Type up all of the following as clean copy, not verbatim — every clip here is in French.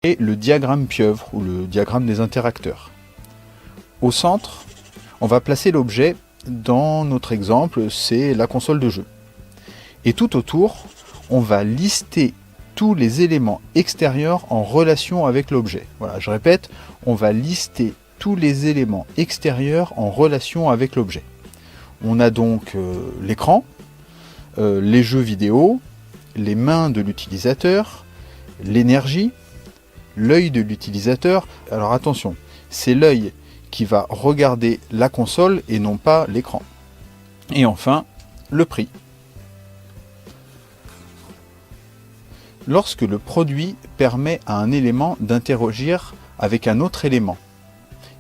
Et le diagramme pieuvre ou le diagramme des interacteurs. Au centre, on va placer l'objet. Dans notre exemple, c'est la console de jeu. Et tout autour, on va lister tous les éléments extérieurs en relation avec l'objet. Voilà, je répète, on va lister tous les éléments extérieurs en relation avec l'objet. On a donc l'écran, les jeux vidéo, les mains de l'utilisateur, l'énergie, l'œil de l'utilisateur. Alors attention, c'est l'œil qui va regarder la console et non pas l'écran. Et enfin, le prix. Lorsque le produit permet à un élément d'interagir avec un autre élément,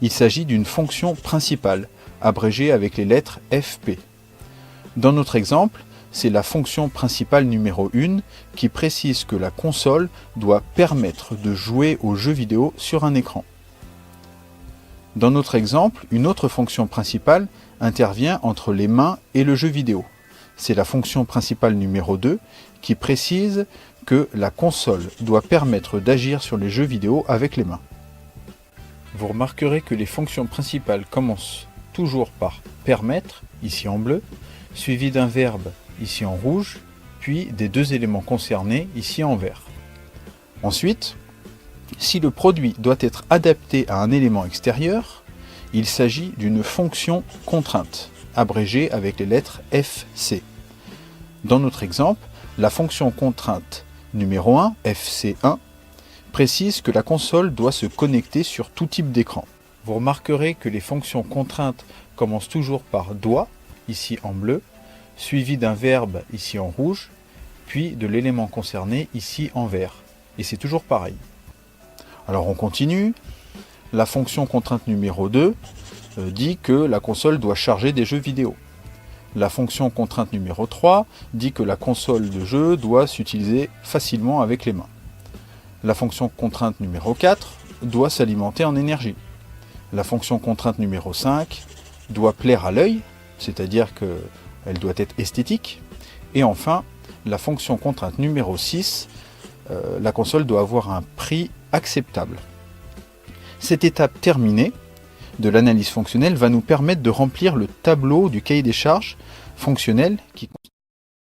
il s'agit d'une fonction principale, abrégée avec les lettres FP. Dans notre exemple, c'est la fonction principale numéro 1 qui précise que la console doit permettre de jouer aux jeux vidéo sur un écran. Dans notre exemple, une autre fonction principale intervient entre les mains et le jeu vidéo. C'est la fonction principale numéro 2 qui précise que la console doit permettre d'agir sur les jeux vidéo avec les mains. Vous remarquerez que les fonctions principales commencent toujours par « permettre », ici en bleu, suivi d'un verbe, ici en rouge, puis des deux éléments concernés, ici en vert. Ensuite, si le produit doit être adapté à un élément extérieur, il s'agit d'une fonction contrainte, abrégée avec les lettres FC. Dans notre exemple, la fonction contrainte numéro 1, FC1, précise que la console doit se connecter sur tout type d'écran. Vous remarquerez que les fonctions contraintes commencent toujours par « doit », ici en bleu, suivi d'un verbe, ici en rouge, puis de l'élément concerné, ici en vert. Et c'est toujours pareil. Alors on continue. La fonction contrainte numéro 2 dit que la console doit charger des jeux vidéo. La fonction contrainte numéro 3 dit que la console de jeu doit s'utiliser facilement avec les mains. La fonction contrainte numéro 4 doit s'alimenter en énergie. La fonction contrainte numéro 5 doit plaire à l'œil, c'est-à-dire qu'elle doit être esthétique. Et enfin, la fonction contrainte numéro 6, la console doit avoir un prix acceptable. Cette étape terminée de l'analyse fonctionnelle va nous permettre de remplir le tableau du cahier des charges fonctionnel qui